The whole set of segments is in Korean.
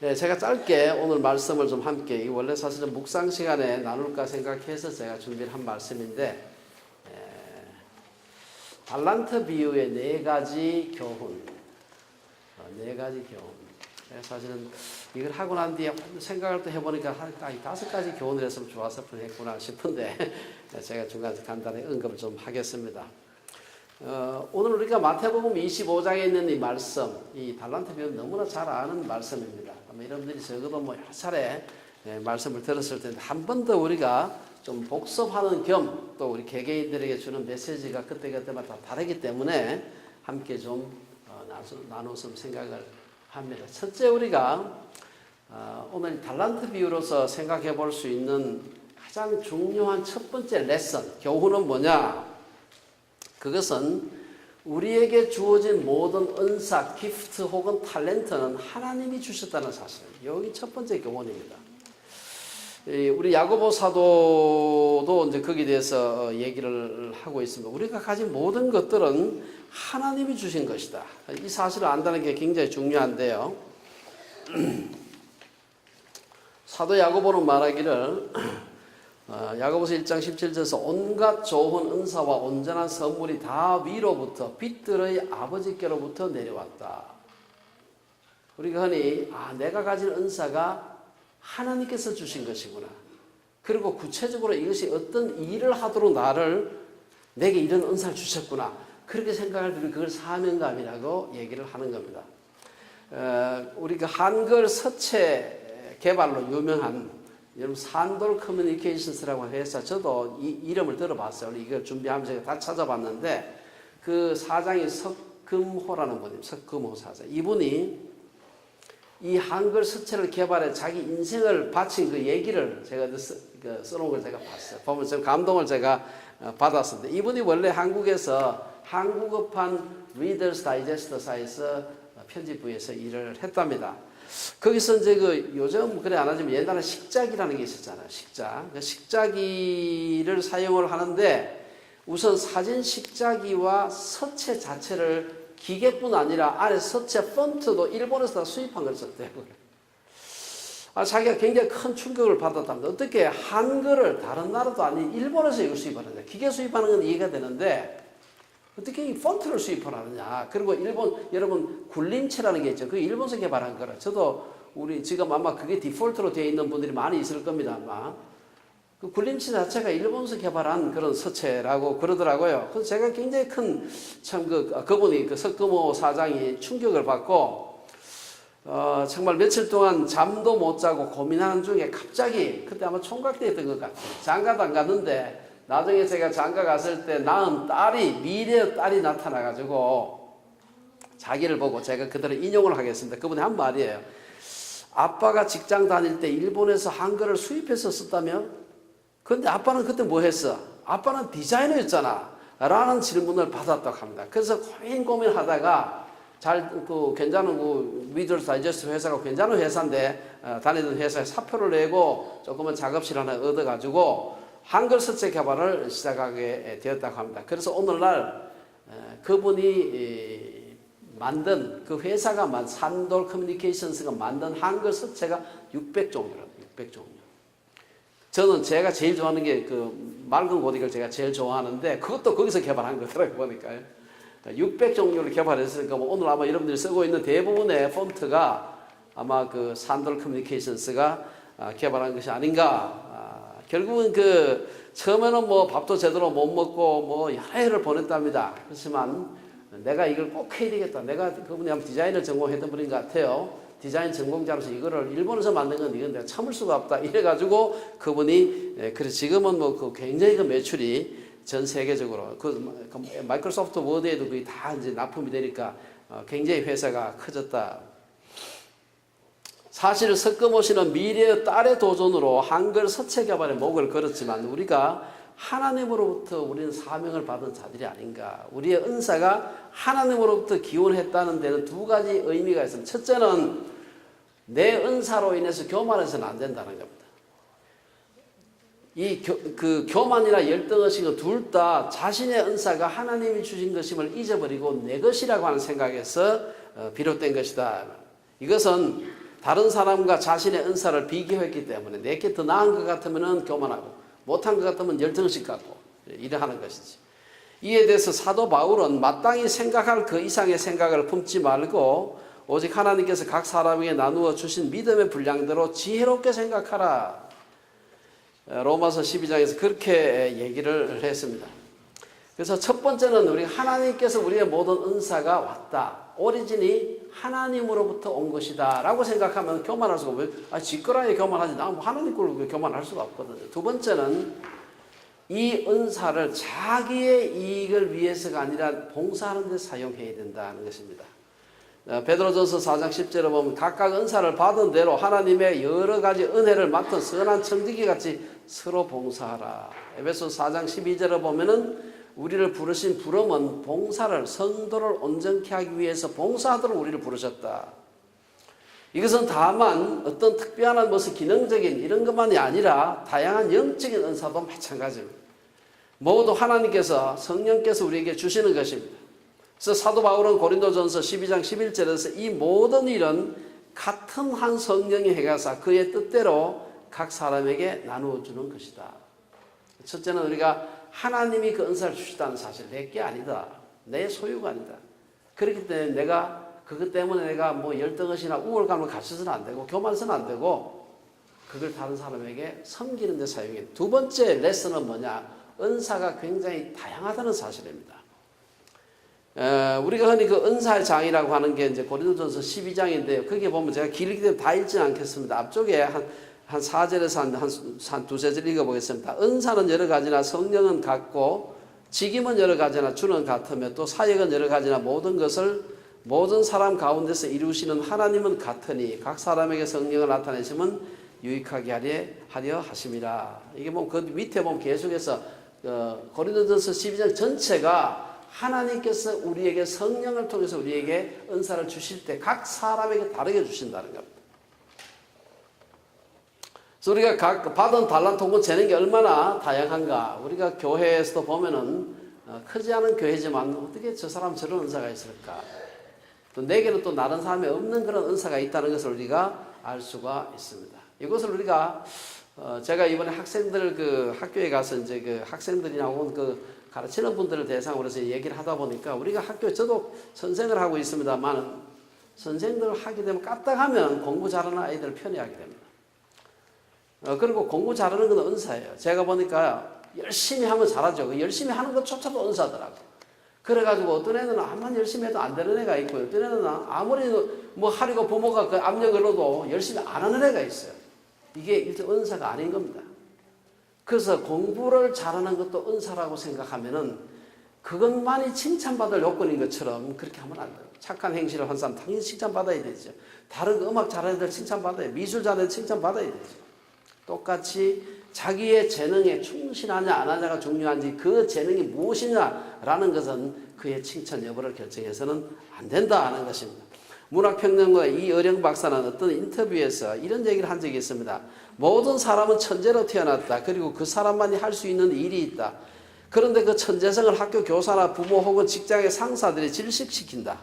네, 제가 짧게 오늘 말씀을 좀 함께, 원래 사실은 묵상 시간에 나눌까 생각해서 제가 준비를 한 말씀인데, 달란트 비유의 네 가지 교훈. 사실은 이걸 하고 난 뒤에 생각을 또 해보니까 한 5가지 교훈을 했으면 좋았을 뻔했구나 싶은데 제가 중간에 간단히 언급을 좀 하겠습니다. 오늘 우리가 마태복음 25장에 있는 이 말씀, 이 달란트 비유는 너무나 잘 아는 말씀입니다. 아마 여러분들이 적어도 뭐 여러 차례 말씀을 들었을 텐데 한 번 더 우리가 좀 복습하는 겸 또 우리 개개인들에게 주는 메시지가 그때그때마다 다르기 때문에 함께 좀 나눴으면 생각을 합니다. 첫째, 우리가 오늘 달란트 비유로서 생각해 볼 수 있는 가장 중요한 첫 번째 레슨, 교훈은 뭐냐? 그것은 우리에게 주어진 모든 은사, 기프트 혹은 탤런트는 하나님이 주셨다는 사실. 여기 첫 번째 교훈입니다. 우리 야고보 사도도 이제 거기에 대해서 얘기를 하고 있습니다. 우리가 가진 모든 것들은 하나님이 주신 것이다. 이 사실을 안다는 게 굉장히 중요한데요. 사도 야고보는 말하기를 야고보서 1장 17절에서 온갖 좋은 은사와 온전한 선물이 다 위로부터 빛들의 아버지께로부터 내려왔다. 우리가 흔히 내가 가진 은사가 하나님께서 주신 것이구나. 그리고 구체적으로 이것이 어떤 일을 하도록 내게 이런 은사를 주셨구나. 그렇게 생각할 때 그걸 사명감이라고 얘기를 하는 겁니다. 우리가 한글 서체 개발로 유명한 여러분 산돌 커뮤니케이션스라고 회사, 저도 이 이름을 들어봤어요. 이걸 준비하면서 제가 다 찾아봤는데 그 사장이 석금호라는 분입니다. 석금호 사장. 이분이 이 한글 서체를 개발해 자기 인생을 바친 그 얘기를 제가 써놓은 걸 제가 봤어요. 보면서 좀 감동을 제가 받았습니다. 이분이 원래 한국에서 한국어판 리더스 다이제스트사에서 편집부에서 일을 했답니다. 거기서 이제 요즘 그래 안 하지만 옛날에 식자기라는 게 있었잖아요. 식자기를 사용을 하는데 우선 사진 식자기와 서체 자체를 기계뿐 아니라 아래 서체 폰트도 일본에서 다 수입한 걸 썼대요. 자기가 굉장히 큰 충격을 받았답니다. 어떻게 한글을 다른 나라도 아닌 일본에서 이걸 수입하느냐. 기계 수입하는 건 이해가 되는데 어떻게 이 폰트를 수입을 하느냐. 그리고 여러분 굴림체라는 게 있죠. 그 일본에서 개발한 거라. 저도 우리 지금 아마 그게 디폴트로 되어 있는 분들이 많이 있을 겁니다. 아마. 그 굴림체 자체가 일본에서 개발한 그런 서체라고 그러더라고요. 그래서 제가 굉장히 그분이 그 석금호 사장이 충격을 받고, 정말 며칠 동안 잠도 못 자고 고민하는 중에 갑자기, 그때 아마 총각대였던 것 같아요. 장가도 안 갔는데, 나중에 제가 장가 갔을 때 낳은 미래의 딸이 나타나가지고, 자기를 보고 제가 그대로 인용을 하겠습니다. 그분이 한 말이에요. 아빠가 직장 다닐 때 일본에서 한글을 수입해서 썼다며? 근데 아빠는 그때 뭐 했어? 아빠는 디자이너였잖아. 라는 질문을 받았다고 합니다. 그래서 고민하다가 괜찮은 리더스 다이제스트 회사가 괜찮은 회사인데 다니던 회사에 사표를 내고 조그만 작업실 하나 얻어가지고 한글 서체 개발을 시작하게 되었다고 합니다. 그래서 오늘날 그분이 만든 그 회사가 산돌 커뮤니케이션스가 만든 한글 서체가 600종이라고 600종. 저는 제가 제일 좋아하는 게 그 맑은 고딕을 제가 제일 좋아하는데 그것도 거기서 개발한 거더라고요. 보니까요. 600종류를 개발했으니까 오늘 아마 여러분들이 쓰고 있는 대부분의 폰트가 아마 그 산돌 커뮤니케이션스가 개발한 것이 아닌가. 결국은 처음에는 뭐 밥도 제대로 못 먹고 뭐 여러 해를 보냈답니다. 그렇지만 내가 이걸 꼭 해야 되겠다. 내가 그분이 한번 디자인을 전공했던 분인 것 같아요. 디자인 전공자로서 이거를 일본에서 만든 건 이건 내가 참을 수가 없다. 이래가지고 그분이, 그래서 지금은 굉장히 매출이 전 세계적으로, 마이크로소프트 워드에도 거의 다 이제 납품이 되니까 굉장히 회사가 커졌다. 사실 석금호 씨는 미래의 딸의 도전으로 한글 서체 개발에 목을 걸었지만 우리가 하나님으로부터 우리는 사명을 받은 자들이 아닌가. 우리의 은사가 하나님으로부터 기원했다는 데는 두 가지 의미가 있습니다. 첫째는 내 은사로 인해서 교만해서는 안 된다는 겁니다. 교만이나 열등의식은 둘 다 자신의 은사가 하나님이 주신 것임을 잊어버리고 내 것이라고 하는 생각에서 비롯된 것이다. 이것은 다른 사람과 자신의 은사를 비교했기 때문에 내게 더 나은 것 같으면 교만하고 못한 것 같으면 열등식 갖고 이래 하는 것이지. 이에 대해서 사도 바울은 마땅히 생각할 그 이상의 생각을 품지 말고 오직 하나님께서 각 사람에게 나누어 주신 믿음의 분량대로 지혜롭게 생각하라. 로마서 12장에서 그렇게 얘기를 했습니다. 그래서 첫 번째는 우리 하나님께서 우리의 모든 은사가 왔다. 오리진이 하나님으로부터 온 것이다 라고 생각하면 교만할 수가 없어요. 지꺼라에 교만하지. 나 하나님 걸 교만할 수가 없거든요. 두 번째는 이 은사를 자기의 이익을 위해서가 아니라 봉사하는 데 사용해야 된다는 것입니다. 베드로전서 4장 10절에 보면 각각 은사를 받은 대로 하나님의 여러 가지 은혜를 맡은 선한 청지기 같이 서로 봉사하라. 에베소서 4장 12절에 보면은 우리를 부르신 부름은 봉사를 성도를 온전케 하기 위해서 봉사하도록 우리를 부르셨다. 이것은 다만 어떤 특별한 무슨 기능적인 이런 것만이 아니라 다양한 영적인 은사도 마찬가지입니다. 모두 하나님께서 성령께서 우리에게 주시는 것입니다. 그래서 사도 바울은 고린도전서 12장 11절에서 이 모든 일은 같은 한 성령이 해가사 그의 뜻대로 각 사람에게 나누어 주는 것이다. 첫째는 우리가 하나님이 그 은사를 주시다는 사실, 내게 아니다. 내 소유가 아니다. 그렇기 때문에 내가 그것 때문에 내가 뭐 열등의식이나 우월감을 가져서는 안 되고 교만해서는 안 되고 그걸 다른 사람에게 섬기는 데 사용해. 두 번째 레슨은 뭐냐? 은사가 굉장히 다양하다는 사실입니다. 우리가 흔히 그 은사의 장이라고 하는 게 이제 고린도전서 12장인데요. 거기에 보면 제가 길기 때문에 다 읽지는 않겠습니다. 앞쪽에 한 4절에서 한 두세 절 읽어보겠습니다. 은사는 여러 가지나 성령은 같고 직임은 여러 가지나 주는 같으며 또 사역은 여러 가지나 모든 것을 모든 사람 가운데서 이루시는 하나님은 같으니 각 사람에게 성령을 나타내시면 유익하게 하려 하심이라. 이게 뭐 그 밑에 보면 계속해서 고린도전서 12장 전체가 하나님께서 우리에게 성령을 통해서 우리에게 은사를 주실 때 각 사람에게 다르게 주신다는 겁니다. 그래서 우리가 각 받은 달란트 혹은 재능이 얼마나 다양한가. 우리가 교회에서도 보면은 크지 않은 교회지만 어떻게 저 사람 저런 은사가 있을까. 또 내게는 또 다른 사람이 없는 그런 은사가 있다는 것을 우리가 알 수가 있습니다. 이것을 우리가 제가 이번에 학생들 그 학교에 가서 이제 그 학생들이나 혹은 그 가르치는 분들을 대상으로 해서 얘기를 하다 보니까 우리가 학교에 저도 선생을 하고 있습니다만 선생들을 하게 되면 까딱하면 공부 잘하는 아이들을 편애하게 됩니다. 그리고 공부 잘하는 건 은사예요. 제가 보니까 열심히 하면 잘하죠. 열심히 하는 것조차도 은사더라고요. 그래가지고 어떤 애는 암만 열심히 해도 안 되는 애가 있고요. 어떤 애는 아무리 뭐 하려고 부모가 그 압력을 넣어도 열심히 안 하는 애가 있어요. 이게 일단 은사가 아닌 겁니다. 그래서 공부를 잘하는 것도 은사라고 생각하면은 그것만이 칭찬받을 요건인 것처럼 그렇게 하면 안 돼요. 착한 행실을 한 사람 당연히 칭찬받아야 되죠. 다른 거 음악 잘하는 애들 칭찬받아야, 미술 잘하는 애들 칭찬받아야 되죠. 똑같이 자기의 재능에 충실하냐 안 하냐가 중요한지 그 재능이 무엇이냐라는 것은 그의 칭찬 여부를 결정해서는 안 된다 하는 것입니다. 문학평론가 이어령 박사는 어떤 인터뷰에서 이런 얘기를 한 적이 있습니다. 모든 사람은 천재로 태어났다. 그리고 그 사람만이 할 수 있는 일이 있다. 그런데 그 천재성을 학교 교사나 부모 혹은 직장의 상사들이 질식시킨다.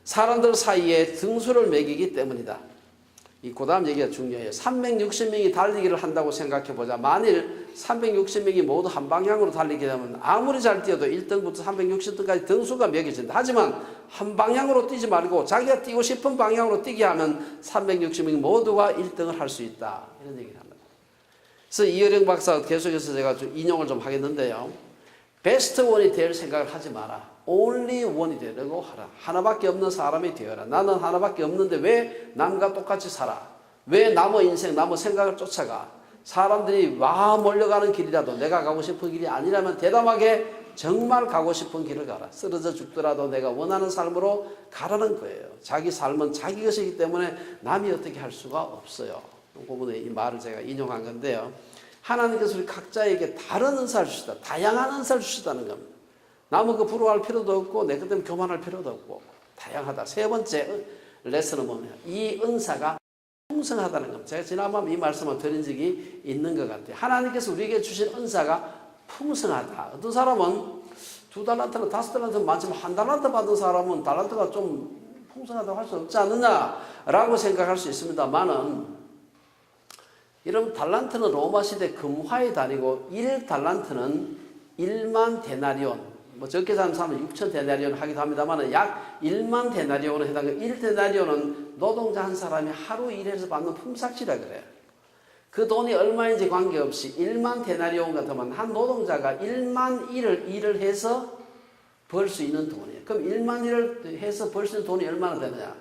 사람들 사이에 등수를 매기기 때문이다. 그 다음 얘기가 중요해요. 360명이 달리기를 한다고 생각해보자. 만일 360명이 모두 한 방향으로 달리게 되면 아무리 잘 뛰어도 1등부터 360등까지 등수가 매겨진다. 하지만 한 방향으로 뛰지 말고 자기가 뛰고 싶은 방향으로 뛰게 하면 360명 모두가 1등을 할 수 있다. 이런 얘기를 합니다. 그래서 이어령 박사가 계속해서 제가 좀 인용을 좀 하겠는데요. 베스트 원이 될 생각을 하지 마라. only one이 되려고 하라. 하나밖에 없는 사람이 되어라. 나는 하나밖에 없는데 왜 남과 똑같이 살아? 왜 남의 인생, 남의 생각을 쫓아가? 사람들이 와 몰려가는 길이라도 내가 가고 싶은 길이 아니라면 대담하게 정말 가고 싶은 길을 가라. 쓰러져 죽더라도 내가 원하는 삶으로 가라는 거예요. 자기 삶은 자기 것이기 때문에 남이 어떻게 할 수가 없어요. 그분의 이 말을 제가 인용한 건데요. 하나님께서 우리 각자에게 다른 은사를 주시다. 다양한 은사를 주시다는 겁니다. 남은 그 부러워할 필요도 없고 내 것 때문에 교만할 필요도 없고 다양하다. 세 번째 레슨은 뭐냐? 이 은사가 풍성하다는 겁니다. 제가 지난번 이 말씀을 드린 적이 있는 것 같아요. 하나님께서 우리에게 주신 은사가 풍성하다. 어떤 사람은 2달란트나 5달란트 많지만 1달란트 받은 사람은 달란트가 좀 풍성하다고 할 수 없지 않느냐라고 생각할 수 있습니다만은, 이런 달란트는 로마 시대 금화의 단위고 1달란트는 1만 데나리온, 뭐 적게 사는 사람은 6천 데나리온 하기도 합니다만 약 1만 데나리온에 해당해요. 1데나리온은 노동자 한 사람이 하루 일해서 받는 품삯이라 그래요. 그 돈이 얼마인지 관계없이 1만 데나리온 같으면 한 노동자가 1만 일을 해서 벌 수 있는 돈이에요. 그럼 1만 일을 해서 벌 수 있는 돈이 얼마나 되느냐?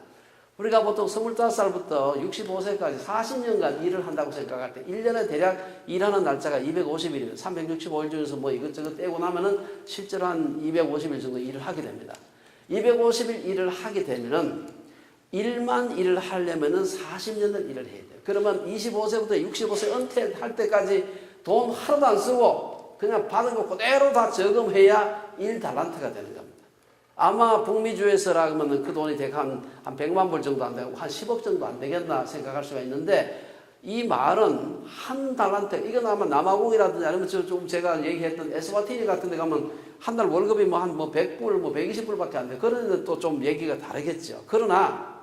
우리가 보통 25살부터 65세까지 40년간 일을 한다고 생각할 때 1년에 대략 일하는 날짜가 250일이면 365일 중에서 뭐 이것저것 떼고 나면은 실제로 한 250일 정도 일을 하게 됩니다. 250일 일을 하게 되면은 1만 일을 하려면은 40년을 일을 해야 돼요. 그러면 25세부터 65세 은퇴할 때까지 돈 하나도 안 쓰고 그냥 받은 거 그대로 다 저금해야 1달란트가 되는 겁니다. 아마 북미주에서라 그러면 그 돈이 대략 한 100만 불 정도 안 되고 한 10억 정도 안 되겠나 생각할 수가 있는데, 이 말은 한 달란트, 이건 아마 남아공이라든지 아니면 좀 제가 얘기했던 에스와티니 같은 데 가면 한 달 월급이 뭐 한 100불, 120불밖에 안 돼. 그러는데 또 좀 얘기가 다르겠죠. 그러나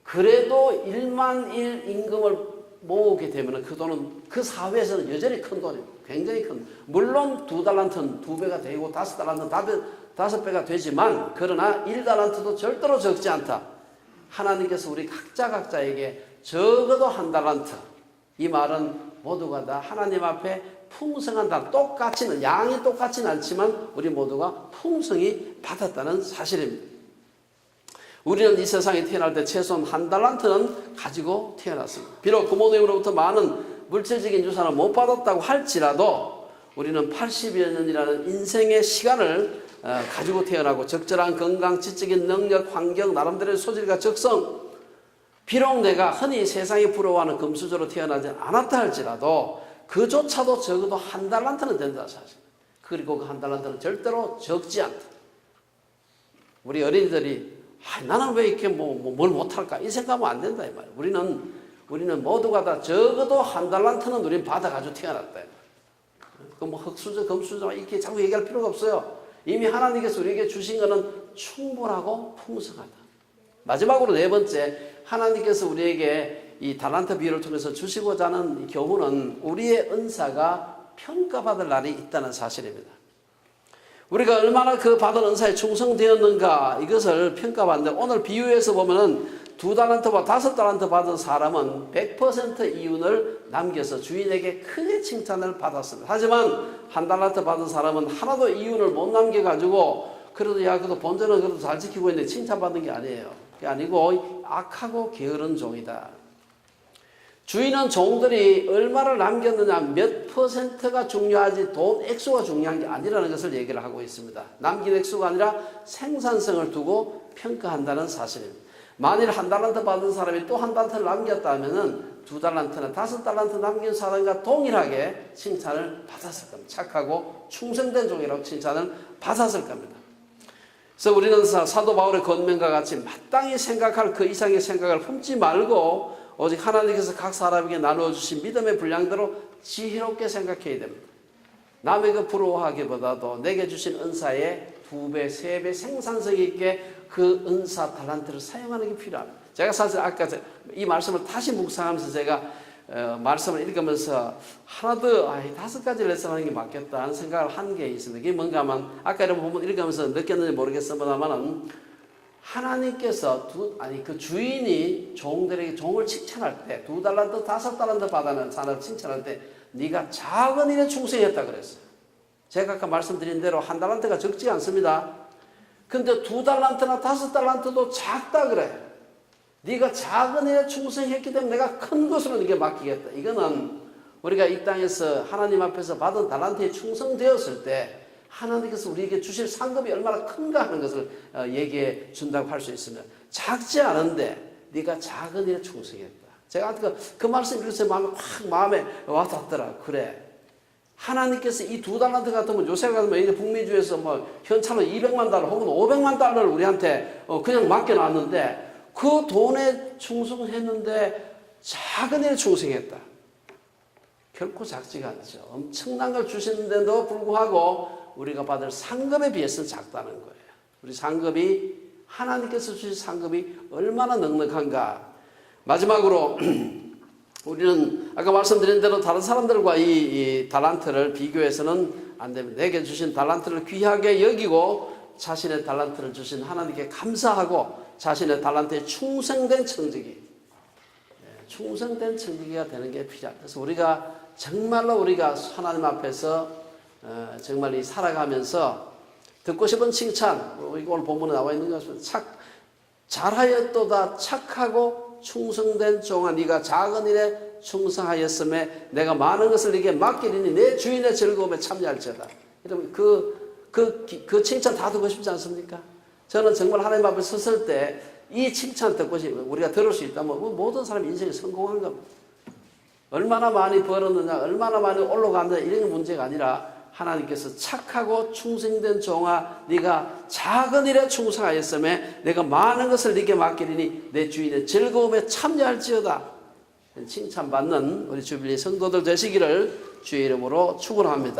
그래도 1만 일 임금을 모으게 되면 그 돈은 그 사회에서는 여전히 큰 돈이에요. 굉장히 큰. 물론 2달란트는 2배가 되고 5달란트는 5배가 되지만, 그러나 1달란트도 절대로 적지 않다. 하나님께서 우리 각자에게 적어도 한 달란트. 이 말은 모두가 다 하나님 앞에 풍성한 달, 똑같이는, 양이 똑같지는 않지만 우리 모두가 풍성히 받았다는 사실입니다. 우리는 이 세상에 태어날 때 최소한 한 달란트는 가지고 태어났습니다. 비록 부모님으로부터 많은 물질적인 유산을 못 받았다고 할지라도 우리는 80여 년이라는 인생의 시간을 가지고 태어나고 적절한 건강, 지적인 능력, 환경, 나름대로의 소질과 적성, 비록 내가 흔히 세상이 부러워하는 금수저로 태어나지 않았다 할지라도 그조차도 적어도 한 달란트는 된다 사실. 그리고 그 한 달란트는 절대로 적지 않다. 우리 어린이들이 나는 왜 이렇게 뭘 못할까 이 생각하면 안 된다 이 말이에요. 우리는 모두가 다 적어도 한 달란트는 우리는 받아가지고 태어났다. 그 뭐 흑수저, 금수저 이렇게 자꾸 얘기할 필요가 없어요. 이미 하나님께서 우리에게 주신 것은 충분하고 풍성하다. 마지막으로 네 번째, 하나님께서 우리에게 이 달란트 비유를 통해서 주시고자 하는 교훈은 우리의 은사가 평가받을 날이 있다는 사실입니다. 우리가 얼마나 그 받은 은사에 충성되었는가 이것을 평가받는데, 오늘 비유에서 보면은 2달란트와 5달란트 받은 사람은 100% 이윤을 남겨서 주인에게 크게 칭찬을 받았습니다. 하지만 1달란트 받은 사람은 하나도 이윤을 못 남겨가지고 그래도 그래도 본전은 그래도 잘 지키고 있는데 칭찬받는 게 아니에요. 그게 아니고 악하고 게으른 종이다. 주인은 종들이 얼마를 남겼느냐 몇 %가 중요하지 돈 액수가 중요한 게 아니라는 것을 얘기를 하고 있습니다. 남긴 액수가 아니라 생산성을 두고 평가한다는 사실입니다. 만일 1달란트 받은 사람이 또 1달란트를 남겼다면 2달란트나 5달란트 남긴 사람과 동일하게 칭찬을 받았을 겁니다. 착하고 충성된 종이라고 칭찬을 받았을 겁니다. 그래서 우리는 사도 바울의 권면과 같이 마땅히 생각할 그 이상의 생각을 품지 말고 오직 하나님께서 각 사람에게 나누어 주신 믿음의 분량대로 지혜롭게 생각해야 됩니다. 남에게 부러워하기보다도 내게 주신 은사의 2배, 3배 생산성 있게 그 은사 달란트를 사용하는 게 필요합니다. 제가 사실 아까 이 말씀을 다시 묵상하면서 제가 말씀을 읽으면서 하나 더 5가지 레슨하는 게 맞겠다 하는 생각을 한 게 있습니다. 이게 뭔가 하면 아까 여러분 보면 읽으면서 느꼈는지 모르겠습니다만, 하나님께서 그 주인이 종들에게 종을 칭찬할 때 2달란트, 5달란트 받아낸 사람을 칭찬할 때 네가 작은 일에 충성했다 그랬어요. 제가 아까 말씀드린 대로 1달란트가 적지 않습니다. 근데 2달란트나 5달란트도 작다 그래. 네가 작은 일에 충성했기 때문에 내가 큰 것으로 네게 맡기겠다. 이거는 우리가 이 땅에서 하나님 앞에서 받은 달란트에 충성되었을 때 하나님께서 우리에게 주실 상급이 얼마나 큰가 하는 것을 얘기해 준다고 할 수 있습니다. 작지 않은데 네가 작은 일에 충성했다. 제가 그 말씀 읽으면서 마음에 와닿더라. 그래. 하나님께서 이 2달란트 같으면 요새 같으면 이제 북미주에서 뭐 현찰로 200만 달러 혹은 500만 달러를 우리한테 그냥 맡겨놨는데 그 돈에 충성했는데 작은 일에 충성했다. 결코 작지가 않죠. 엄청난 걸 주시는데도 불구하고 우리가 받을 상급에 비해서는 작다는 거예요. 우리 상급이 하나님께서 주신 상급이 얼마나 넉넉한가. 마지막으로 우리는 아까 말씀드린 대로 다른 사람들과 이 달란트를 비교해서는 안 됩니다. 내게 주신 달란트를 귀하게 여기고 자신의 달란트를 주신 하나님께 감사하고 자신의 달란트에 충성된 청지기가 되는 게 필요합니다. 그래서 우리가 정말로 우리가 하나님 앞에서 정말 이 살아가면서 듣고 싶은 칭찬, 오늘 본문에 나와 있는 것은 잘하였도다 착하고 충성된 종아 네가 작은 일에 충성하였음에 내가 많은 것을 네게 맡기리니 내 주인의 즐거움에 참여할지어다. 여러분 그 칭찬 다 듣고 싶지 않습니까? 저는 정말 하나님 앞에 섰을 때 이 칭찬 듣고 싶으면 우리가 들을 수 있다면 모든 사람 인생이 성공한 겁니다. 얼마나 많이 벌었느냐, 얼마나 많이 올라갔느냐 이런 문제가 아니라 하나님께서 착하고 충성된 종아 네가 작은 일에 충성하였음에 내가 많은 것을 네게 맡기리니 내 주인의 즐거움에 참여할지어다. 칭찬받는 우리 주빌리 성도들 되시기를 주의 이름으로 축원합니다.